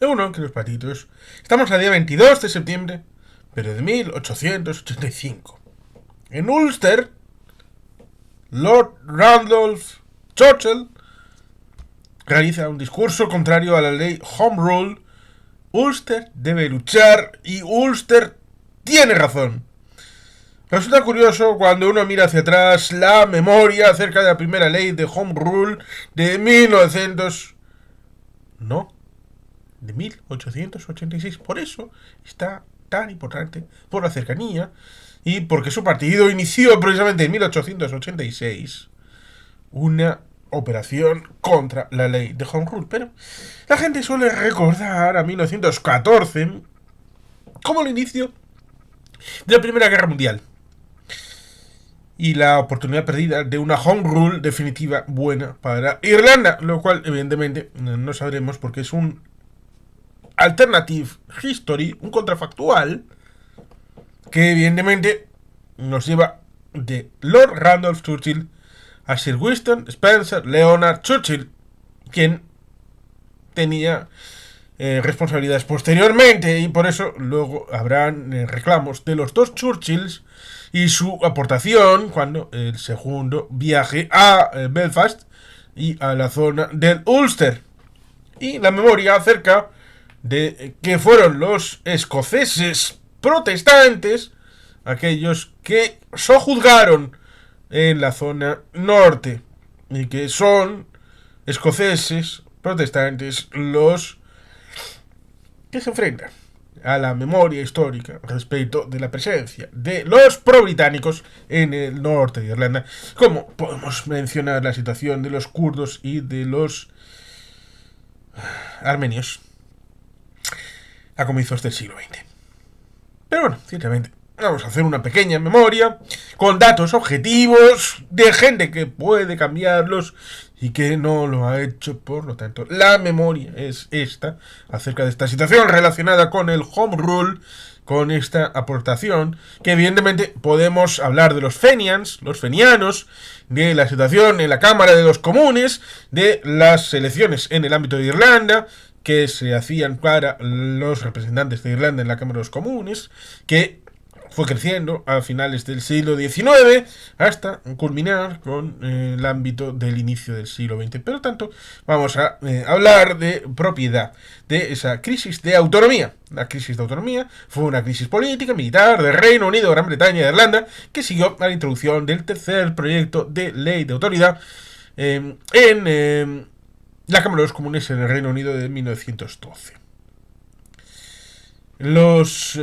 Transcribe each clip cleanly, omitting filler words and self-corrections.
uno que los patitos. Estamos a día 22 de septiembre, pero de 1885. En Ulster, Lord Randolph Churchill realiza un discurso contrario a la ley Home Rule. Ulster debe luchar y Ulster tiene razón. Resulta curioso cuando uno mira hacia atrás la memoria acerca de la primera ley de Home Rule de 1900... No, de 1886. Por eso está tan importante, por la cercanía y porque su partido inició precisamente en 1886 una operación contra la ley de Home Rule. Pero la gente suele recordar a 1914 como el inicio de la Primera Guerra Mundial y la oportunidad perdida de una Home Rule definitiva buena para Irlanda, lo cual evidentemente no sabremos porque es un alternative history, un contrafactual que evidentemente nos lleva de Lord Randolph Churchill a Sir Winston Spencer Leonard Churchill, quien tenía responsabilidades posteriormente y por eso luego habrán reclamos de los dos Churchills y su aportación cuando el segundo viaje a Belfast y a la zona del Ulster, y la memoria acerca de que fueron los escoceses protestantes aquellos que sojuzgaron en la zona norte y que son escoceses protestantes los que se enfrentan a la memoria histórica respecto de la presencia de los pro-británicos en el norte de Irlanda, como podemos mencionar la situación de los kurdos y de los armenios a comienzos del siglo XX. Pero bueno, ciertamente vamos a hacer una pequeña memoria con datos objetivos de gente que puede cambiarlos y que no lo ha hecho. Por lo tanto, la memoria es esta acerca de esta situación relacionada con el Home Rule, con esta aportación, que evidentemente podemos hablar de los fenians, los fenianos, de la situación en la Cámara de los Comunes, de las elecciones en el ámbito de Irlanda que se hacían para los representantes de Irlanda en la Cámara de los Comunes, que fue creciendo a finales del siglo XIX hasta culminar con el ámbito del inicio del siglo XX. Pero tanto, vamos a hablar de propiedad, de esa crisis de autonomía. La crisis de autonomía fue una crisis política, militar del Reino Unido, Gran Bretaña y Irlanda, que siguió a la introducción del tercer proyecto de ley de autoridad en la Cámara de los Comunes en el Reino Unido de 1912. Los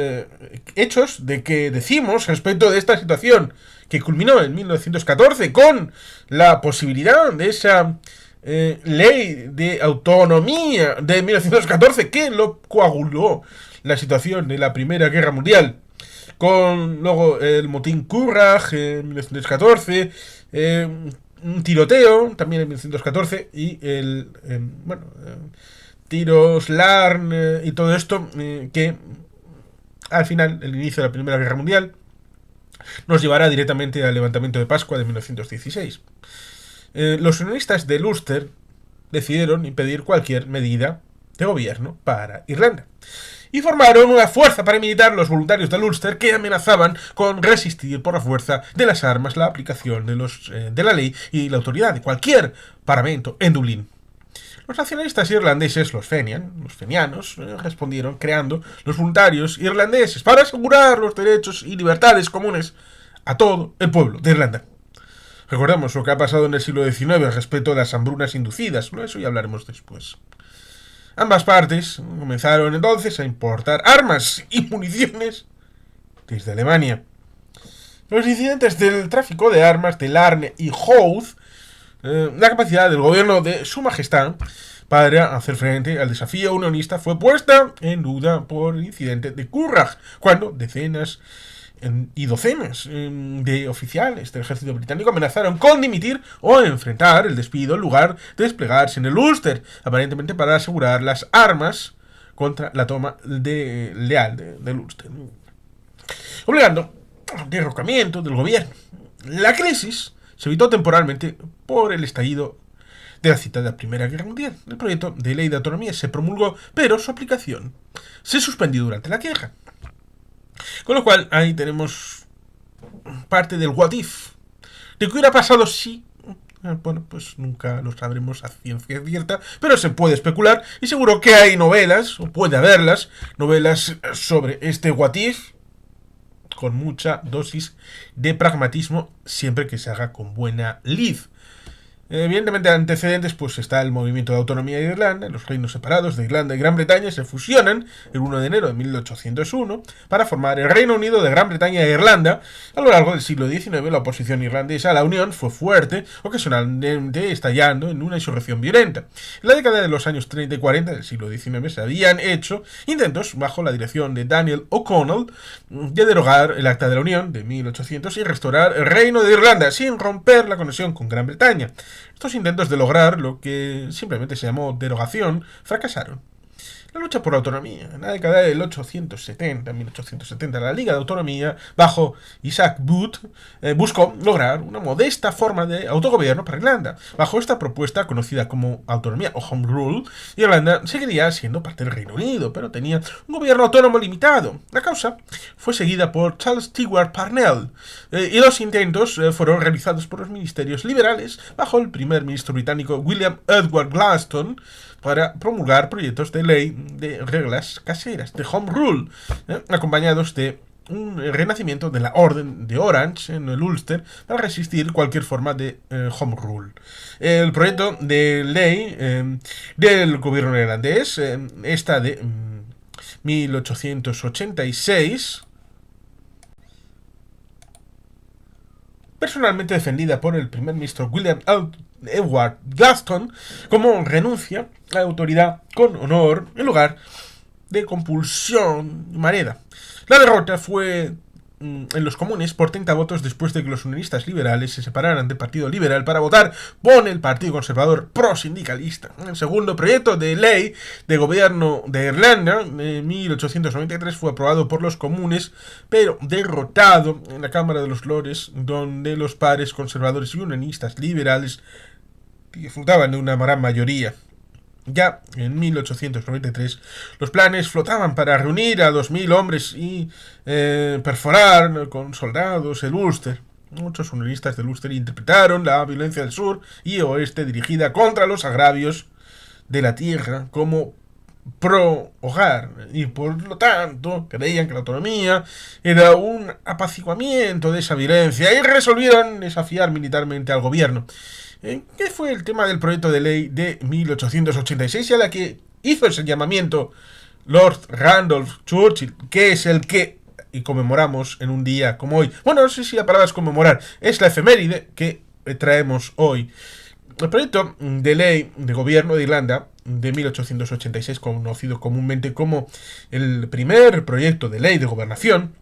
hechos de que decimos respecto de esta situación que culminó en 1914 con la posibilidad de esa ley de autonomía de 1914 que lo coaguló la situación de la Primera Guerra Mundial, con luego el motín Curragh en 1914, un tiroteo también en 1914 y el tiros, Larn y todo esto, que al final, el inicio de la Primera Guerra Mundial, nos llevará directamente al levantamiento de Pascua de 1916. Los unionistas del Ulster decidieron impedir cualquier medida de gobierno para Irlanda y formaron una fuerza paramilitar, los voluntarios del Ulster, que amenazaban con resistir por la fuerza de las armas la aplicación de la ley y la autoridad de cualquier parlamento en Dublín. Los nacionalistas irlandeses, los fenianos, respondieron creando los voluntarios irlandeses para asegurar los derechos y libertades comunes a todo el pueblo de Irlanda. Recordemos lo que ha pasado en el siglo XIX respecto a las hambrunas inducidas, eso ya hablaremos después. Ambas partes comenzaron entonces a importar armas y municiones desde Alemania. Los incidentes del tráfico de armas de Larne y Howth, la capacidad del gobierno de Su Majestad para hacer frente al desafío unionista fue puesta en duda por el incidente de Curragh, cuando decenas y docenas de oficiales del ejército británico amenazaron con dimitir o enfrentar el despido en lugar de desplegarse en el Ulster, aparentemente para asegurar las armas contra la toma leal del Ulster, obligando al derrocamiento del gobierno. La crisis se evitó temporalmente por el estallido de la citada Primera Guerra Mundial. El proyecto de ley de autonomía se promulgó, pero su aplicación se suspendió durante la guerra. Con lo cual, ahí tenemos parte del what if. ¿De qué hubiera pasado si? Bueno, pues nunca lo sabremos a ciencia cierta, pero se puede especular y seguro que hay novelas, o puede haberlas, novelas sobre este what if, con mucha dosis de pragmatismo, siempre que se haga con buena lid. Evidentemente, antecedentes, pues está el movimiento de autonomía de Irlanda. Los reinos separados de Irlanda y Gran Bretaña se fusionan el 1 de enero de 1801 para formar el Reino Unido de Gran Bretaña e Irlanda. A lo largo del siglo XIX, la oposición irlandesa a la unión fue fuerte, ocasionalmente estallando en una insurrección violenta. En la década de los años 30 y 40 del siglo XIX se habían hecho intentos, bajo la dirección de Daniel O'Connell, de derogar el Acta de la Unión de 1800 y restaurar el Reino de Irlanda sin romper la conexión con Gran Bretaña. Estos intentos de lograr lo que simplemente se llamó derogación fracasaron. La lucha por la autonomía. En la década del 1870, la Liga de Autonomía, bajo Isaac Booth, buscó lograr una modesta forma de autogobierno para Irlanda. Bajo esta propuesta, conocida como autonomía o Home Rule, Irlanda seguiría siendo parte del Reino Unido, pero tenía un gobierno autónomo limitado. La causa fue seguida por Charles Stewart Parnell, y los intentos fueron realizados por los ministerios liberales, bajo el primer ministro británico William Edward Gladstone, para promulgar proyectos de ley de reglas caseras, de Home Rule, acompañados de un renacimiento de la Orden de Orange en el Ulster para resistir cualquier forma de Home Rule. El proyecto de ley del gobierno irlandés, esta de 1886, personalmente defendida por el primer ministro William Edward Gladstone, como renuncia a la autoridad con honor en lugar de compulsión y manera. La derrota fue en los comunes por 30 votos después de que los unionistas liberales se separaran del Partido Liberal para votar por el Partido Conservador pro-sindicalista. El segundo proyecto de ley de gobierno de Irlanda de 1893 fue aprobado por los comunes, pero derrotado en la Cámara de los Lores, donde los pares conservadores y unionistas liberales disfrutaban de una gran mayoría. Ya en 1893 los planes flotaban para reunir a 2000 hombres y perforar con soldados el Ulster. Muchos unionistas del Ulster interpretaron la violencia del sur y oeste dirigida contra los agravios de la tierra como pro-hogar, y por lo tanto creían que la autonomía era un apaciguamiento de esa violencia y resolvieron desafiar militarmente al gobierno. ¿Qué fue el tema del proyecto de ley de 1886 y a la que hizo ese llamamiento Lord Randolph Churchill, que es el que y conmemoramos en un día como hoy? Bueno, no sé si la palabra es conmemorar, es la efeméride que traemos hoy. El proyecto de ley de gobierno de Irlanda de 1886, conocido comúnmente como el primer proyecto de ley de gobernación,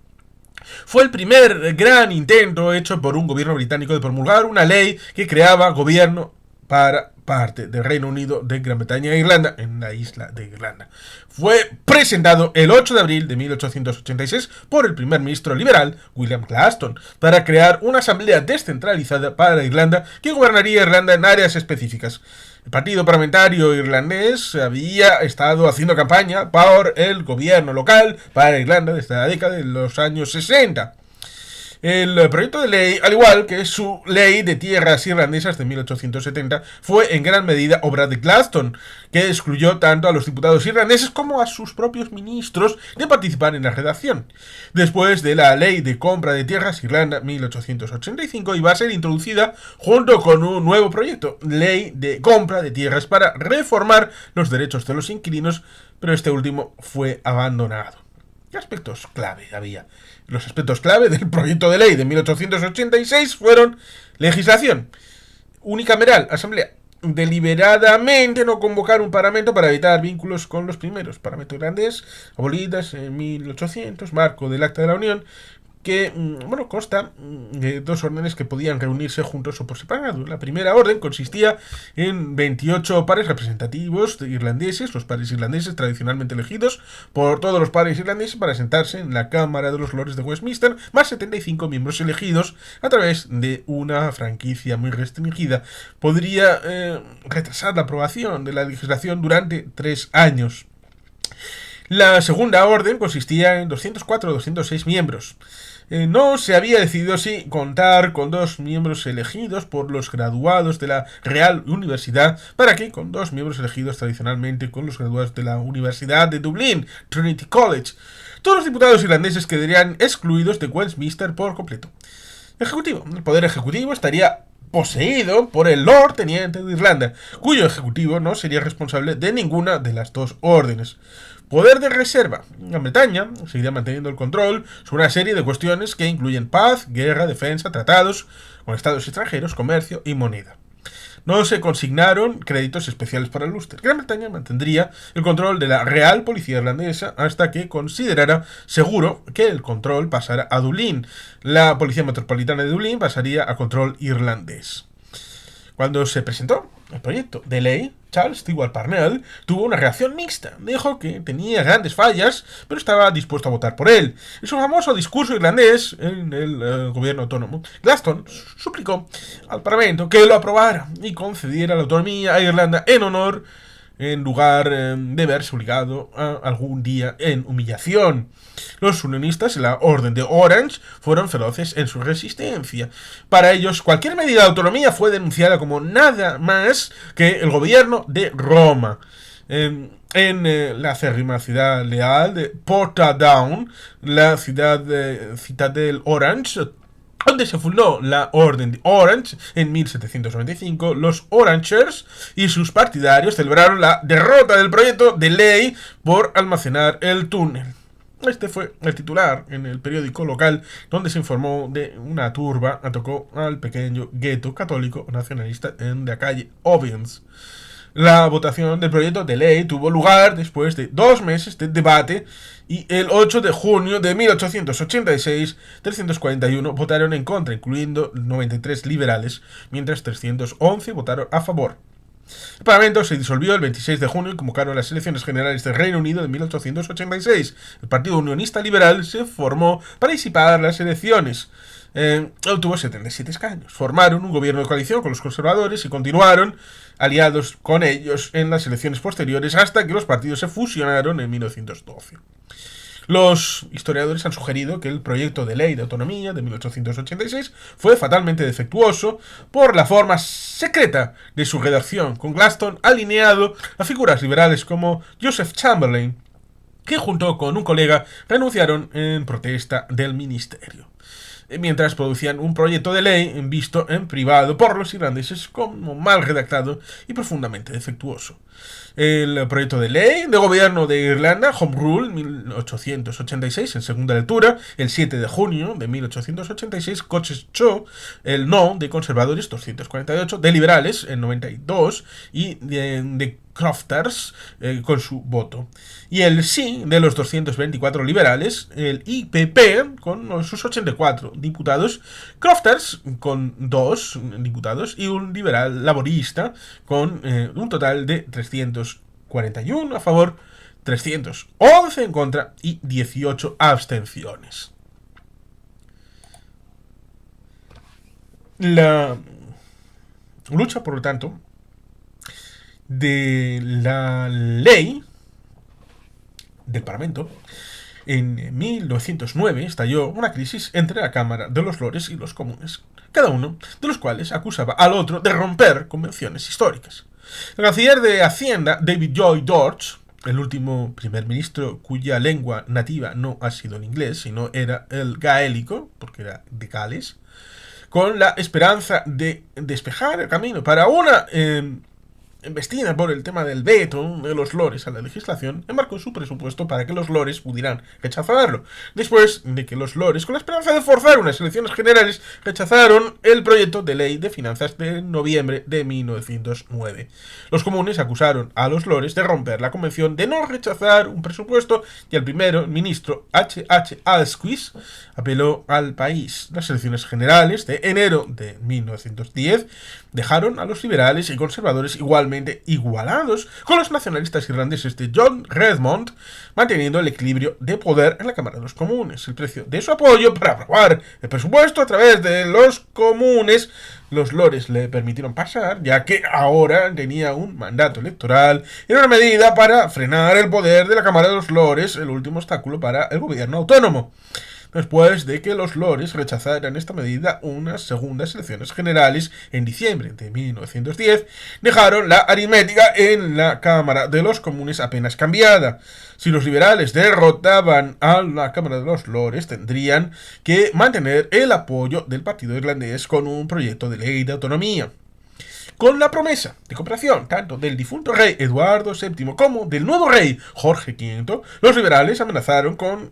fue el primer gran intento hecho por un gobierno británico de promulgar una ley que creaba gobierno para parte del Reino Unido de Gran Bretaña e Irlanda en la isla de Irlanda. Fue presentado el 8 de abril de 1886 por el primer ministro liberal William Gladstone para crear una asamblea descentralizada para Irlanda que gobernaría Irlanda en áreas específicas. El partido parlamentario irlandés había estado haciendo campaña por el gobierno local para Irlanda desde la década de los años 60. El proyecto de ley, al igual que su ley de tierras irlandesas de 1870, fue en gran medida obra de Gladstone, que excluyó tanto a los diputados irlandeses como a sus propios ministros de participar en la redacción. Después de la ley de compra de tierras Irlanda 1885 iba a ser introducida junto con un nuevo proyecto, ley de compra de tierras para reformar los derechos de los inquilinos, pero este último fue abandonado. ¿Qué aspectos clave había? Los aspectos clave del proyecto de ley de 1886 fueron legislación unicameral, asamblea, deliberadamente no convocar un parlamento para evitar vínculos con los primeros, parlamento irlandés, abolidas en 1800, marco del Acta de la Unión, que, bueno, consta de dos órdenes que podían reunirse juntos o por separado. La primera orden consistía en 28 pares representativos de irlandeses, los pares irlandeses tradicionalmente elegidos por todos los pares irlandeses para sentarse en la Cámara de los Lores de Westminster, más 75 miembros elegidos a través de una franquicia muy restringida. Podría retrasar la aprobación de la legislación durante 3 años. La segunda orden consistía en 204 o 206 miembros. No se había decidido si contar con 2 miembros elegidos por los graduados de la Real Universidad para que con 2 miembros elegidos tradicionalmente con los graduados de la Universidad de Dublín, Trinity College. Todos los diputados irlandeses quedarían excluidos de Westminster por completo. Ejecutivo. El poder ejecutivo estaría poseído por el Lord Teniente de Irlanda, cuyo ejecutivo no sería responsable de ninguna de las dos órdenes. Poder de reserva. Gran Bretaña seguirá manteniendo el control sobre una serie de cuestiones que incluyen paz, guerra, defensa, tratados con estados extranjeros, comercio y moneda. No se consignaron créditos especiales para el Ulster. Gran Bretaña mantendría el control de la Real Policía Irlandesa hasta que considerara seguro que el control pasara a Dublín. La Policía Metropolitana de Dublín pasaría a control irlandés. Cuando se presentó el proyecto de ley, Charles Stewart Parnell tuvo una reacción mixta. Dijo que tenía grandes fallas, pero estaba dispuesto a votar por él. En su famoso discurso irlandés en el gobierno autónomo, Gladstone suplicó al Parlamento que lo aprobara y concediera la autonomía a Irlanda en lugar de verse obligado a algún día en humillación. Los unionistas en la Orden de Orange fueron feroces en su resistencia. Para ellos, cualquier medida de autonomía fue denunciada como nada más que el gobierno de Roma. En la acérrima ciudad leal de Portadown, la ciudad de Citadel Orange, donde se fundó la Orden de Orange en 1795, los Orangers y sus partidarios celebraron la derrota del proyecto de ley por almacenar el túnel. Este fue el titular en el periódico local, donde se informó de una turba atacó al pequeño gueto católico nacionalista en la calle Owens. La votación del proyecto de ley tuvo lugar después de 2 meses de debate y el 8 de junio de 1886, 341 votaron en contra, incluyendo 93 liberales, mientras 311 votaron a favor. El Parlamento se disolvió el 26 de junio y convocaron las elecciones generales del Reino Unido de 1886. El Partido Unionista Liberal se formó para disipar las elecciones. Obtuvo 77 escaños. Formaron un gobierno de coalición con los conservadores y continuaron aliados con ellos en las elecciones posteriores hasta que los partidos se fusionaron en 1912. Los historiadores han sugerido que el proyecto de ley de autonomía de 1886 fue fatalmente defectuoso por la forma secreta de su redacción, con Gladstone alineado a figuras liberales como Joseph Chamberlain, que junto con un colega renunciaron en protesta del ministerio, mientras producían un proyecto de ley visto en privado por los irlandeses como mal redactado y profundamente defectuoso. El proyecto de ley de gobierno de Irlanda, Home Rule 1886, en segunda lectura, el 7 de junio de 1886, cosechó el no de conservadores 248, de liberales en 92 y de Crofters con su voto. Y el sí de los 224 liberales, el IPP con sus 84 diputados, Crofters con 2 diputados y un liberal laborista con un total de 341 a favor, 311 en contra y 18 abstenciones. La lucha, por lo tanto, de la ley del Parlamento, en 1909 estalló una crisis entre la Cámara de los Lores y los Comunes, cada uno de los cuales acusaba al otro de romper convenciones históricas. El canciller de Hacienda, David Lloyd George, el último primer ministro cuya lengua nativa no ha sido el inglés, sino era el gaélico, porque era de Gales, con la esperanza de despejar el camino para una embestida por el tema del veto de los lores a la legislación, enmarcó su presupuesto para que los lores pudieran rechazarlo, después de que los lores, con la esperanza de forzar unas elecciones generales, rechazaron el proyecto de ley de finanzas de noviembre de 1909. Los comunes acusaron a los lores de romper la convención de no rechazar un presupuesto y el primer ministro H. Asquith apeló al país. Las elecciones generales de enero de 1910 dejaron a los liberales y conservadores igualmente igualados con los nacionalistas irlandeses de John Redmond, manteniendo el equilibrio de poder en la Cámara de los Comunes. El precio de su apoyo para aprobar el presupuesto a través de los comunes, los lores le permitieron pasar, ya que ahora tenía un mandato electoral, y era una medida para frenar el poder de la Cámara de los Lores, el último obstáculo para el gobierno autónomo. Después de que los lores rechazaran esta medida, unas segundas elecciones generales en diciembre de 1910 dejaron la aritmética en la Cámara de los Comunes apenas cambiada. Si los liberales derrotaban a la Cámara de los Lores, tendrían que mantener el apoyo del Partido Irlandés con un proyecto de ley de autonomía. Con la promesa de cooperación tanto del difunto rey Eduardo VII como del nuevo rey Jorge V, los liberales amenazaron con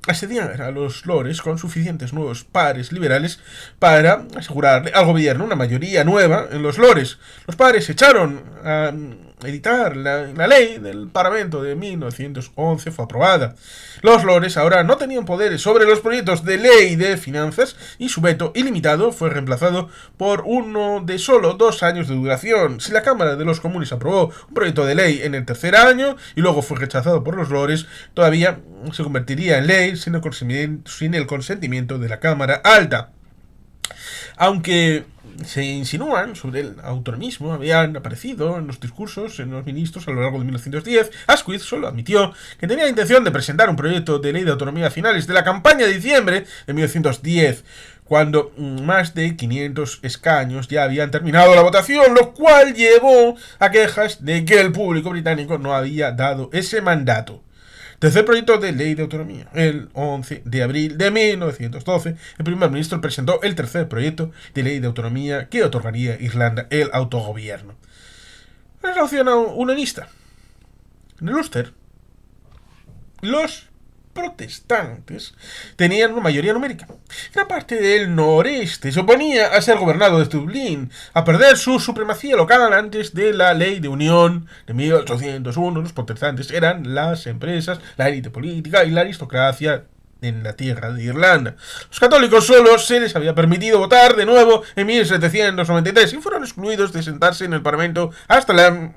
asediar a los lores con suficientes nuevos pares liberales para asegurarle al gobierno una mayoría nueva en los lores. Los pares echaron a editar la ley del Parlamento de 1911, fue aprobada. Los lores ahora no tenían poderes sobre los proyectos de ley de finanzas y su veto ilimitado fue reemplazado por uno de solo 2 años de duración. Si la Cámara de los Comunes aprobó un proyecto de ley en el tercer año y luego fue rechazado por los lores, todavía se convertiría en ley sin el consentimiento de la Cámara Alta. Aunque se insinúan sobre el autonomismo habían aparecido en los discursos en los ministros a lo largo de 1910, Asquith solo admitió que tenía la intención de presentar un proyecto de ley de autonomía a finales de la campaña de diciembre de 1910, cuando más de 500 escaños ya habían terminado la votación, lo cual llevó a quejas de que el público británico no había dado ese mandato. Tercer proyecto de ley de autonomía. El 11 de abril de 1912, el primer ministro presentó el tercer proyecto de ley de autonomía que otorgaría a Irlanda el autogobierno. La relación unionista. En el Ulster, los protestantes tenían una mayoría numérica. Gran parte del noreste se oponía a ser gobernado desde Dublín, a perder su supremacía local antes de la ley de unión de 1801. Los protestantes eran las empresas, la élite política y la aristocracia en la tierra de Irlanda. Los católicos solo se les había permitido votar de nuevo en 1793 y fueron excluidos de sentarse en el Parlamento hasta la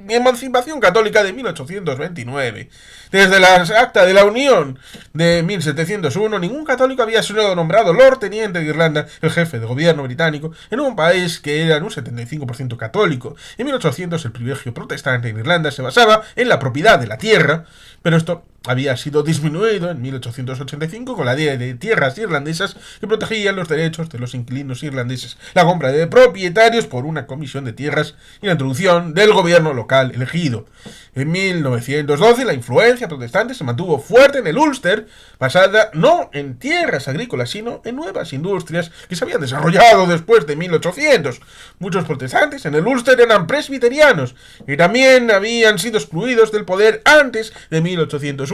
emancipación católica de 1829. Desde la Acta de la Unión de 1701, ningún católico había sido nombrado Lord Teniente de Irlanda, el jefe de gobierno británico, en un país que era un 75% católico. En 1800 el privilegio protestante en Irlanda se basaba en la propiedad de la tierra, pero esto había sido disminuido en 1885 con la ley de tierras irlandesas que protegían los derechos de los inquilinos irlandeses, la compra de propietarios por una comisión de tierras y la introducción del gobierno local elegido. En 1912 la influencia protestante se mantuvo fuerte en el Ulster, basada no en tierras agrícolas sino en nuevas industrias que se habían desarrollado después de 1800. Muchos protestantes en el Ulster eran presbiterianos y también habían sido excluidos del poder antes de 1801.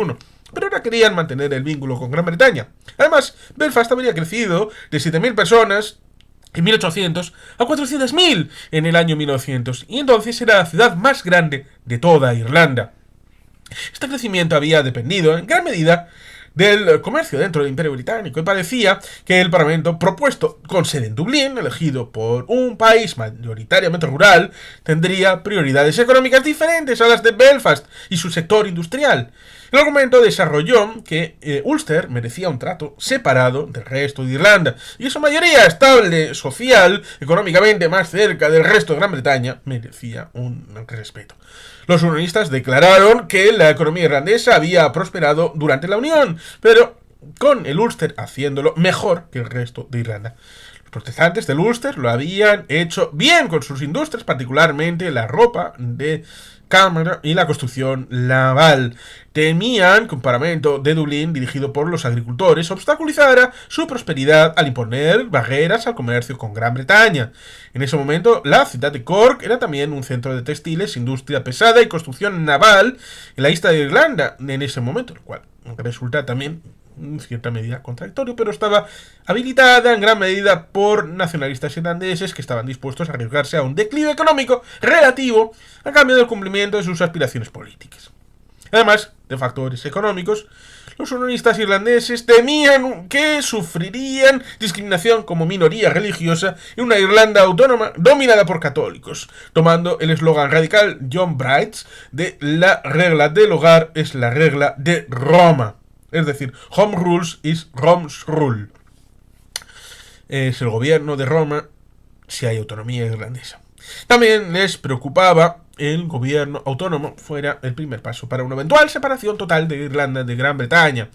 Pero ahora querían mantener el vínculo con Gran Bretaña. Además, Belfast habría crecido de 7.000 personas en 1800 a 400.000 en el año 1900, y entonces era la ciudad más grande de toda Irlanda. Este crecimiento había dependido en gran medida del comercio dentro del Imperio Británico, y parecía que el Parlamento propuesto con sede en Dublín, elegido por un país mayoritariamente rural, tendría prioridades económicas diferentes a las de Belfast y su sector industrial. El argumento desarrolló que Ulster merecía un trato separado del resto de Irlanda, y su mayoría estable, social, económicamente más cerca del resto de Gran Bretaña, merecía un respeto. Los unionistas declararon que la economía irlandesa había prosperado durante la Unión, pero con el Ulster haciéndolo mejor que el resto de Irlanda. Los protestantes del Ulster lo habían hecho bien con sus industrias, particularmente la ropa de cámara y la construcción naval. Temían que un parlamento de Dublín dirigido por los agricultores obstaculizara su prosperidad al imponer barreras al comercio con Gran Bretaña. En ese momento, la ciudad de Cork era también un centro de textiles, industria pesada y construcción naval en la isla de Irlanda en ese momento, lo cual resulta también en cierta medida contradictorio, pero estaba habilitada en gran medida por nacionalistas irlandeses que estaban dispuestos a arriesgarse a un declive económico relativo a cambio del cumplimiento de sus aspiraciones políticas. Además de factores económicos, los unionistas irlandeses temían que sufrirían discriminación como minoría religiosa en una Irlanda autónoma dominada por católicos, tomando el eslogan radical John Bright de la regla del hogar es la regla de Roma. Es decir, Home Rules is Rome's Rule. Es el gobierno de Roma si hay autonomía irlandesa. También les preocupaba el gobierno autónomo fuera el primer paso para una eventual separación total de Irlanda de Gran Bretaña,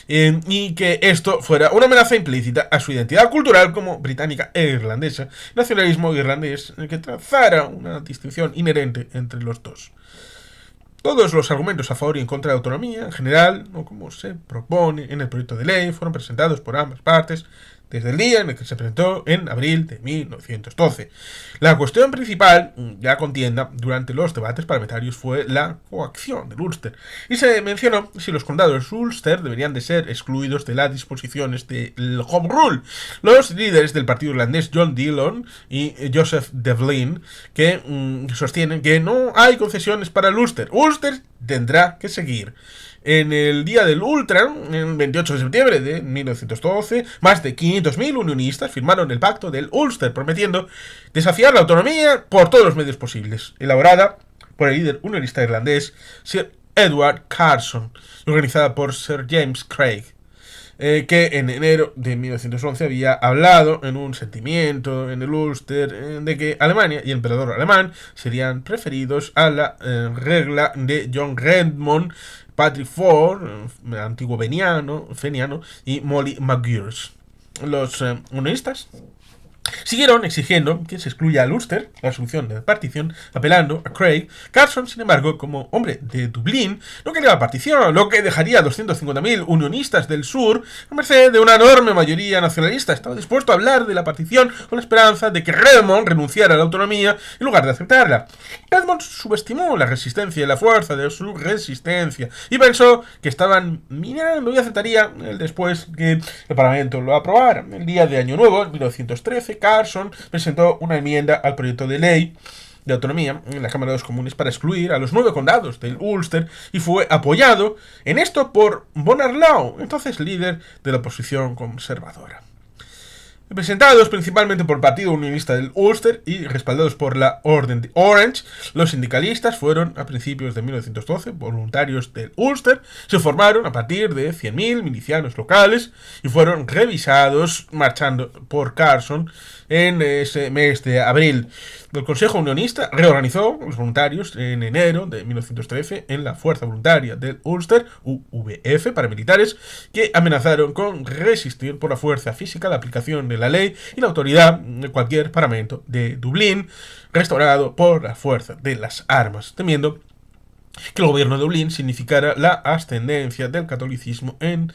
y que esto fuera una amenaza implícita a su identidad cultural como británica e irlandesa, nacionalismo irlandés que trazara una distinción inherente entre los dos. Todos los argumentos a favor y en contra de la autonomía, en general, o como se propone en el proyecto de ley, fueron presentados por ambas partes desde el día en el que se presentó en abril de 1912. La cuestión principal de la contienda durante los debates parlamentarios fue la coacción del Ulster, y se mencionó si los condados Ulster deberían de ser excluidos de las disposiciones del Home Rule. Los líderes del partido irlandés John Dillon y Joseph Devlin que sostienen que no hay concesiones para el Ulster. Ulster tendrá que seguir. En el día del Ultra, el 28 de septiembre de 1912, más de 500.000 unionistas firmaron el pacto del Ulster, prometiendo desafiar la autonomía por todos los medios posibles, elaborada por el líder unionista irlandés Sir Edward Carson, organizada por Sir James Craig, que en enero de 1911 había hablado en un sentimiento en el Ulster de que Alemania y el emperador alemán serían preferidos a la regla de John Redmond, Patrick Ford, antiguo feniano, y Molly McGuinness. Los unionistas siguieron exigiendo que se excluya al Ulster, la solución de partición, apelando a Craig. Carson, sin embargo, como hombre de Dublín, no quería la partición, lo que dejaría a 250.000 unionistas del sur a merced de una enorme mayoría nacionalista. Estaba dispuesto a hablar de la partición con la esperanza de que Redmond renunciara a la autonomía en lugar de aceptarla. Redmond subestimó la resistencia y la fuerza de su resistencia y pensó que estaban minando y aceptaría después que el Parlamento lo aprobara. El día de Año Nuevo, en 1913, Carson presentó una enmienda al proyecto de ley de autonomía en la Cámara de los Comunes para excluir a los 9 condados del Ulster y fue apoyado en esto por Bonar Law, entonces líder de la oposición conservadora. Representados principalmente por el Partido Unionista del Ulster y respaldados por la Orden de Orange, los sindicalistas fueron, a principios de 1912, voluntarios del Ulster, se formaron a partir de 100.000 milicianos locales y fueron revisados marchando por Carson en ese mes de abril. El Consejo Unionista reorganizó los voluntarios en enero de 1913 en la Fuerza Voluntaria del Ulster, UVF, paramilitares, que amenazaron con resistir por la fuerza física la aplicación de la ley y la autoridad de cualquier parlamento de Dublín, restaurado por la fuerza de las armas, temiendo que el gobierno de Dublín significara la ascendencia del catolicismo, en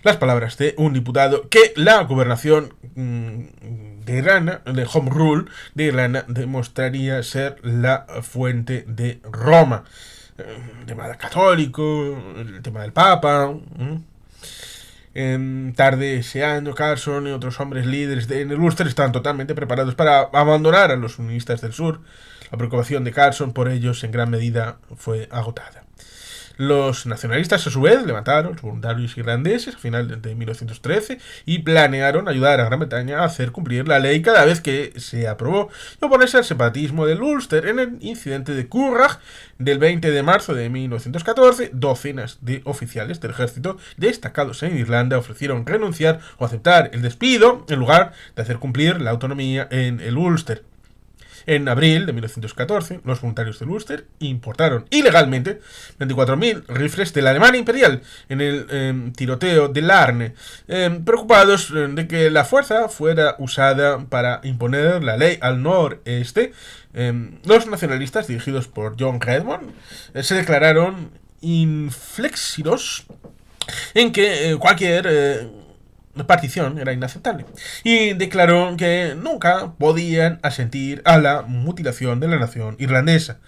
las palabras de un diputado, que la gobernación de Irlanda, de Home Rule de Irlanda, demostraría ser la fuente de Roma. El tema del católico, el tema del Papa. Tarde ese año, Carson y otros hombres líderes en el Ulster estaban totalmente preparados para abandonar a los unionistas del sur. La preocupación de Carson por ellos en gran medida fue agotada. Los nacionalistas, a su vez, levantaron los voluntarios irlandeses a final de 1913 y planearon ayudar a Gran Bretaña a hacer cumplir la ley cada vez que se aprobó y oponerse al separatismo del Ulster. En el incidente de Curragh del 20 de marzo de 1914, docenas de oficiales del ejército destacados en Irlanda ofrecieron renunciar o aceptar el despido en lugar de hacer cumplir la autonomía en el Ulster. En abril de 1914, los voluntarios del Ulster importaron ilegalmente 24.000 rifles de la Alemania Imperial en el tiroteo de Larne, preocupados de que la fuerza fuera usada para imponer la ley al noreste. Los nacionalistas, dirigidos por John Redmond, se declararon inflexivos en que cualquier partición era inaceptable, y declaró que nunca podían asentir a la mutilación de la nación irlandesa.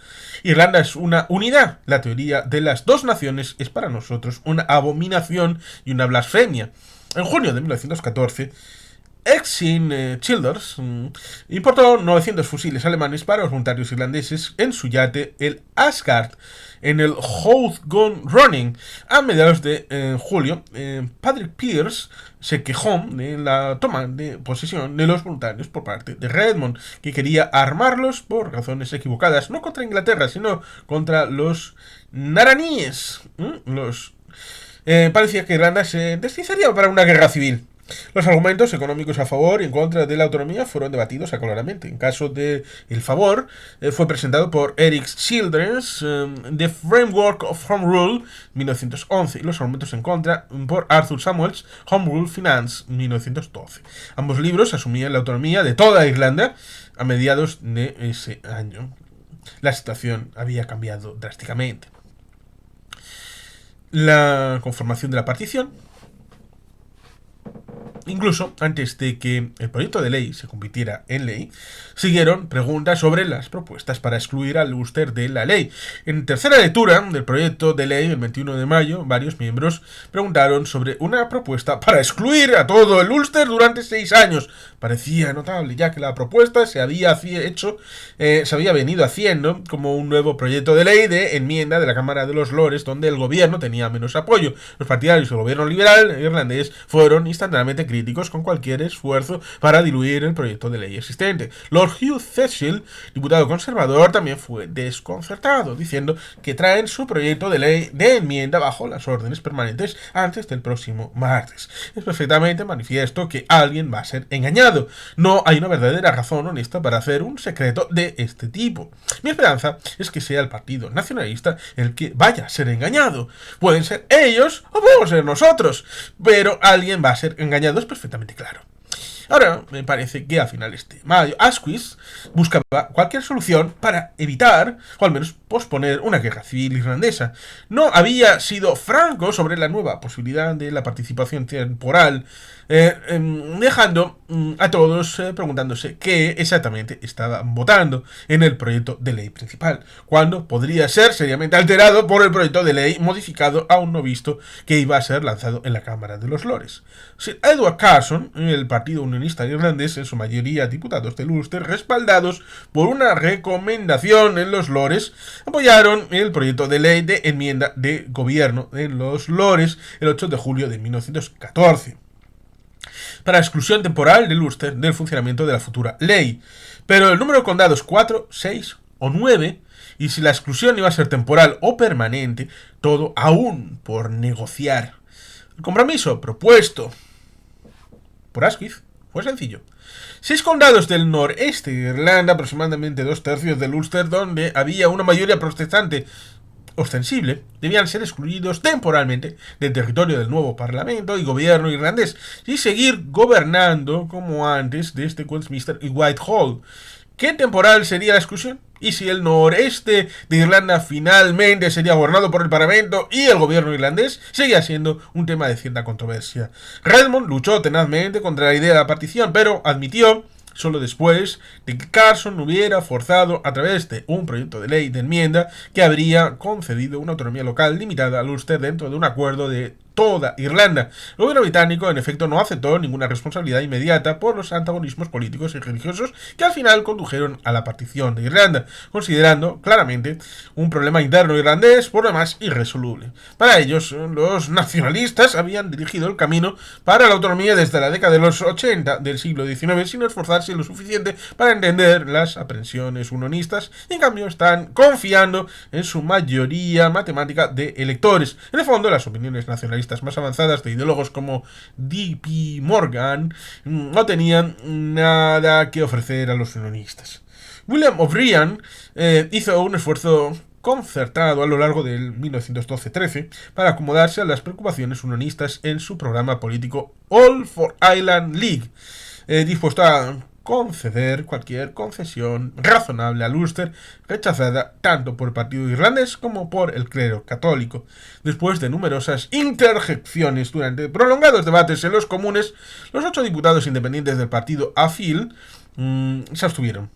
Irlanda es una unidad. La teoría de las dos naciones es para nosotros una abominación y una blasfemia. En junio de 1914, Exin Childers importó 900 fusiles alemanes para los voluntarios irlandeses en su yate, el Asgard, en el Howth Gun Running. A mediados de julio, Patrick Pearse se quejó de la toma de posesión de los voluntarios por parte de Redmond, que quería armarlos por razones equivocadas, no contra Inglaterra, sino contra los naraníes. Parecía que Irlanda se deslizaría para una guerra civil. Los argumentos económicos a favor y en contra de la autonomía fueron debatidos acaloradamente. En caso de el favor, fue presentado por Eric Childress, The Framework of Home Rule, 1911, y los argumentos en contra por Arthur Samuels, Home Rule Finance, 1912. Ambos libros asumían la autonomía de toda Irlanda a mediados de ese año. La situación había cambiado drásticamente. La conformación de la partición, incluso antes de que el proyecto de ley se convirtiera en ley, siguieron preguntas sobre las propuestas para excluir al Ulster de la ley. En tercera lectura del proyecto de ley, el 21 de mayo, varios miembros preguntaron sobre una propuesta para excluir a todo el Ulster durante 6 años. Parecía notable, ya que la propuesta se había venido haciendo como un nuevo proyecto de ley de enmienda de la Cámara de los Lores, donde el gobierno tenía menos apoyo. Los partidarios del gobierno liberal irlandés fueron instantáneamente críticos con cualquier esfuerzo para diluir el proyecto de ley existente. Lord Hugh Cecil, diputado conservador, también fue desconcertado, diciendo que traen su proyecto de ley de enmienda bajo las órdenes permanentes antes del próximo martes. Es perfectamente manifiesto que alguien va a ser engañado. No hay una verdadera razón honesta para hacer un secreto de este tipo. Mi esperanza es que sea el Partido Nacionalista el que vaya a ser engañado. Pueden ser ellos o podemos ser nosotros, pero alguien va a ser engañado, es perfectamente claro. Ahora, me parece que a finales de mayo, Asquith buscaba cualquier solución para evitar, o al menos posponer, una guerra civil irlandesa. No había sido franco sobre la nueva posibilidad de la participación temporal, dejando a todos preguntándose qué exactamente estaban votando en el proyecto de ley principal, cuando podría ser seriamente alterado por el proyecto de ley modificado aún no visto que iba a ser lanzado en la Cámara de los Lores. Sir Edward Carson, el Partido Unionista Irlandés, en su mayoría diputados del Ulster, respaldados por una recomendación en los Lores, apoyaron el proyecto de ley de enmienda de gobierno en los Lores el 8 de julio de 1914. Para exclusión temporal del Ulster del funcionamiento de la futura ley. Pero el número de condados 4, 6 o 9, y si la exclusión iba a ser temporal o permanente, todo aún por negociar. El compromiso propuesto por Asquith fue sencillo. 6 condados del noreste de Irlanda, aproximadamente 2/3 del Ulster, donde había una mayoría protestante ostensible, debían ser excluidos temporalmente del territorio del nuevo Parlamento y gobierno irlandés y seguir gobernando como antes desde Westminster y Whitehall. ¿Qué temporal sería la exclusión? ¿Y si el noreste de Irlanda finalmente sería gobernado por el Parlamento y el gobierno irlandés? Seguía siendo un tema de cierta controversia. Redmond luchó tenazmente contra la idea de la partición, pero admitió solo después de que Carson hubiera forzado a través de un proyecto de ley de enmienda que habría concedido una autonomía local limitada al Ulster dentro de un acuerdo de toda Irlanda. El gobierno británico, en efecto, no aceptó ninguna responsabilidad inmediata por los antagonismos políticos y religiosos que al final condujeron a la partición de Irlanda, considerando claramente un problema interno irlandés por lo demás irresoluble. Para ellos, los nacionalistas habían dirigido el camino para la autonomía desde la década de los 80 del siglo XIX sin esforzarse lo suficiente para entender las aprensiones unionistas y en cambio están confiando en su mayoría matemática de electores. En el fondo, las opiniones nacionalistas más avanzadas de ideólogos como D.P. Morgan no tenían nada que ofrecer a los unionistas. William O'Brien hizo un esfuerzo concertado a lo largo del 1912-13 para acomodarse a las preocupaciones unionistas en su programa político All for Ireland League, dispuesto a conceder cualquier concesión razonable al Ulster, rechazada tanto por el partido irlandés como por el clero católico. Después de numerosas interjecciones durante prolongados debates en los comunes, los 8 diputados independientes del partido AFIL se abstuvieron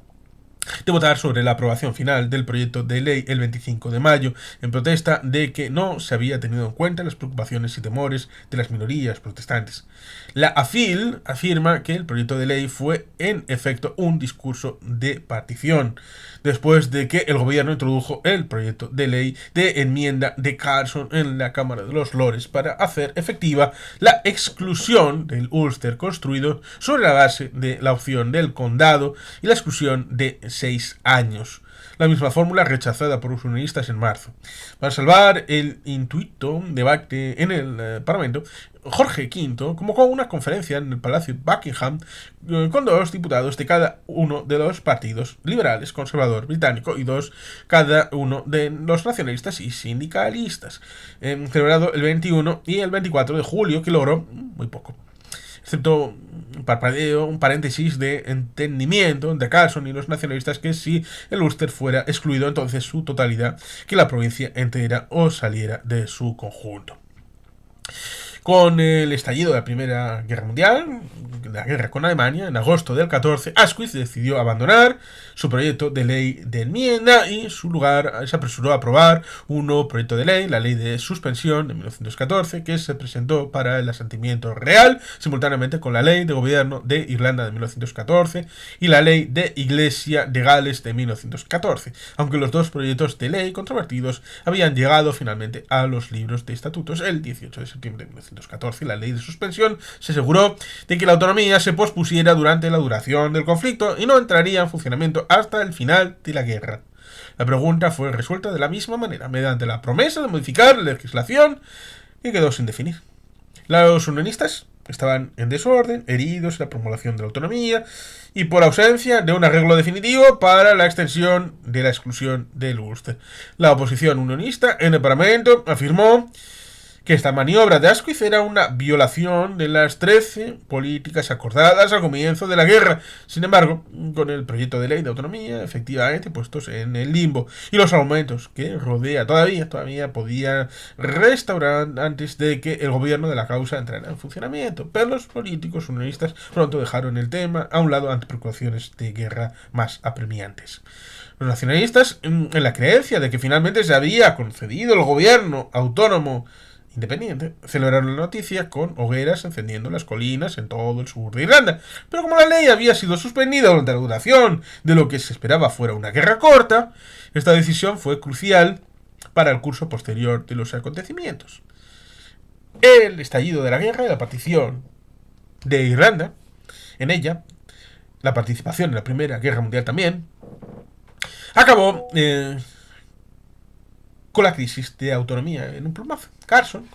de votar sobre la aprobación final del proyecto de ley el 25 de mayo, en protesta de que no se había tenido en cuenta las preocupaciones y temores de las minorías protestantes. La AFIL afirma que el proyecto de ley fue en efecto un discurso de partición, después de que el gobierno introdujo el proyecto de ley de enmienda de Carson en la Cámara de los Lores para hacer efectiva la exclusión del Ulster construido sobre la base de la opción del condado y la exclusión de 6 años. La misma fórmula rechazada por los unionistas en marzo. Para salvar el intuito debate en el Parlamento, Jorge V convocó una conferencia en el Palacio Buckingham con 2 diputados de cada uno de los partidos liberales, conservador, británico y 2 cada uno de los nacionalistas y sindicalistas, celebrado el 21 y el 24 de julio, que logró muy poco, excepto un parpadeo, un paréntesis de entendimiento entre Carson y los nacionalistas que si el Ulster fuera excluido entonces su totalidad, que la provincia entera o saliera de su conjunto. Con el estallido de la Primera Guerra Mundial, la guerra con Alemania, en agosto del 14, Asquith decidió abandonar su proyecto de ley de enmienda y en su lugar se apresuró a aprobar un nuevo proyecto de ley, la Ley de Suspensión de 1914, que se presentó para el asentimiento real simultáneamente con la Ley de Gobierno de Irlanda de 1914 y la Ley de Iglesia de Gales de 1914, aunque los 2 proyectos de ley controvertidos habían llegado finalmente a los libros de estatutos el 18 de septiembre de 1914. La Ley de Suspensión se aseguró de que la autonomía se pospusiera durante la duración del conflicto y no entraría en funcionamiento hasta el final de la guerra. La pregunta fue resuelta de la misma manera, mediante la promesa de modificar la legislación que quedó sin definir. Los unionistas estaban en desorden, heridos en la promulgación de la autonomía y por ausencia de un arreglo definitivo para la extensión de la exclusión del Ulster. La oposición unionista en el Parlamento afirmó que esta maniobra de Asquith era una violación de las 13 políticas acordadas al comienzo de la guerra. Sin embargo, con el proyecto de ley de autonomía efectivamente puestos en el limbo y los aumentos que rodea todavía podía restaurar antes de que el gobierno de la causa entrara en funcionamiento. Pero los políticos unionistas pronto dejaron el tema a un lado ante preocupaciones de guerra más apremiantes. Los nacionalistas, en la creencia de que finalmente se había concedido el gobierno autónomo independiente, celebraron la noticia con hogueras encendiendo las colinas en todo el sur de Irlanda. Pero como la ley había sido suspendida durante la duración de lo que se esperaba fuera una guerra corta, esta decisión fue crucial para el curso posterior de los acontecimientos. El estallido de la guerra y la partición de Irlanda en ella, la participación en la Primera Guerra Mundial también, acabó con la crisis de autonomía en un plumazo. Carson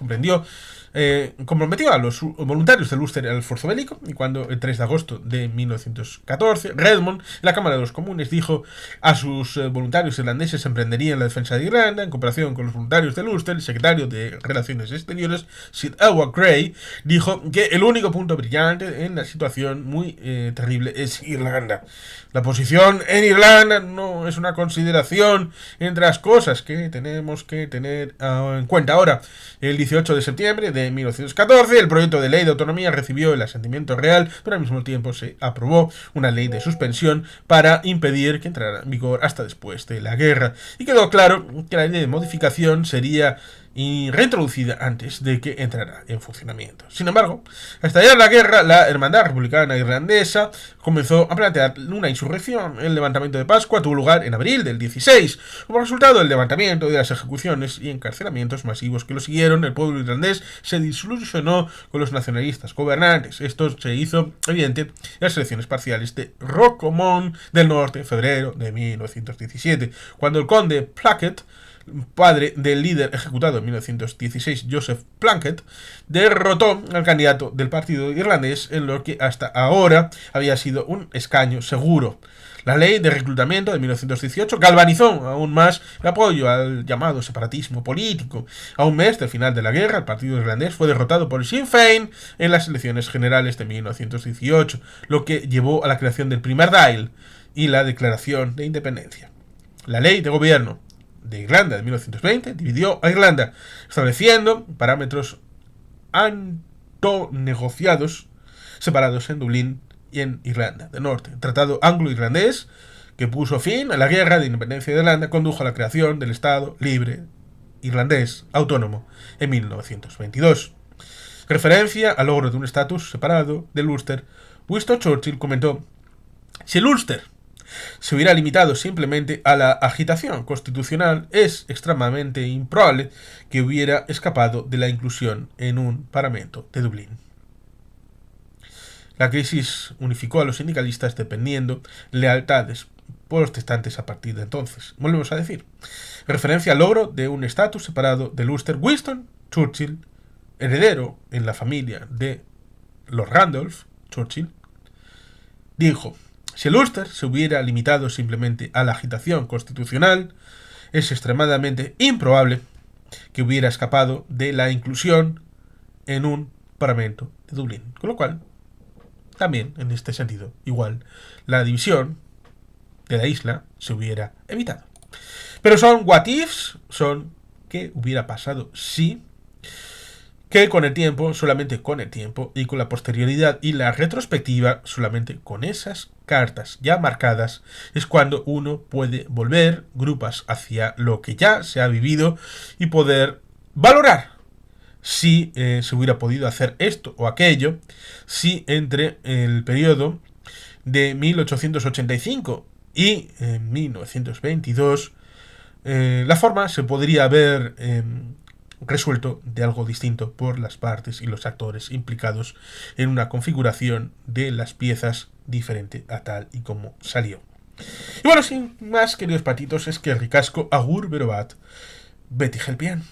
comprometió a los voluntarios del Ulster al esfuerzo bélico y cuando el 3 de agosto de 1914 Redmond, en la Cámara de los Comunes, dijo a sus voluntarios irlandeses emprenderían la defensa de Irlanda en cooperación con los voluntarios del Ulster, el secretario de Relaciones Exteriores, Sir Edward Grey, dijo que el único punto brillante en la situación muy terrible es Irlanda. La posición en Irlanda no es una consideración entre las cosas que tenemos que tener en cuenta ahora. El 18 de septiembre de 1914, el proyecto de ley de autonomía recibió el asentimiento real, pero al mismo tiempo se aprobó una ley de suspensión para impedir que entrara en vigor hasta después de la guerra. Y quedó claro que la ley de modificación sería reintroducida antes de que entrara en funcionamiento. Sin embargo, al estallar la guerra, la Hermandad Republicana Irlandesa comenzó a plantear una insurrección. El levantamiento de Pascua tuvo lugar en abril del 16. Como resultado del levantamiento y de las ejecuciones y encarcelamientos masivos que lo siguieron, el pueblo irlandés se desilusionó con los nacionalistas gobernantes. Esto se hizo evidente en las elecciones parciales de Rocamone del Norte en febrero de 1917, cuando el conde Plunkett, padre del líder ejecutado en 1916, Joseph Plunkett, derrotó al candidato del partido irlandés en lo que hasta ahora había sido un escaño seguro. La ley de reclutamiento de 1918 galvanizó aún más el apoyo al llamado separatismo político. A un mes del final de la guerra, el partido irlandés fue derrotado por Sinn Féin en las elecciones generales de 1918, lo que llevó a la creación del primer Dáil y la declaración de independencia. La ley de gobierno de Irlanda de 1920 dividió a Irlanda, estableciendo parámetros negociados separados en Dublín y en Irlanda del Norte. El Tratado Anglo-Irlandés, que puso fin a la guerra de independencia de Irlanda, condujo a la creación del Estado libre irlandés autónomo en 1922. Referencia al logro de un estatus separado del Ulster, Winston Churchill comentó: si el Ulster se hubiera limitado simplemente a la agitación constitucional, es extremadamente improbable que hubiera escapado de la inclusión en un parlamento de Dublín. La crisis unificó a los sindicalistas dependiendo lealtades protestantes a partir de entonces. Volvemos a decir, referencia al logro de un estatus separado del Ulster, Winston Churchill, heredero en la familia de los Randolph Churchill, dijo: si el Ulster se hubiera limitado simplemente a la agitación constitucional, es extremadamente improbable que hubiera escapado de la inclusión en un parlamento de Dublín. Con lo cual, también, en este sentido, igual, la división de la isla se hubiera evitado. Pero son what ifs, son qué hubiera pasado si, que con el tiempo, solamente con el tiempo, y con la posterioridad y la retrospectiva, solamente con esas cartas ya marcadas, es cuando uno puede volver grupas hacia lo que ya se ha vivido y poder valorar si se hubiera podido hacer esto o aquello, si entre el periodo de 1885 y 1922 la forma se podría haber resuelto de algo distinto por las partes y los actores implicados en una configuración de las piezas diferente a tal y como salió. Y bueno, sin más, queridos patitos, es que ricasco agur berobat Betty Helpian.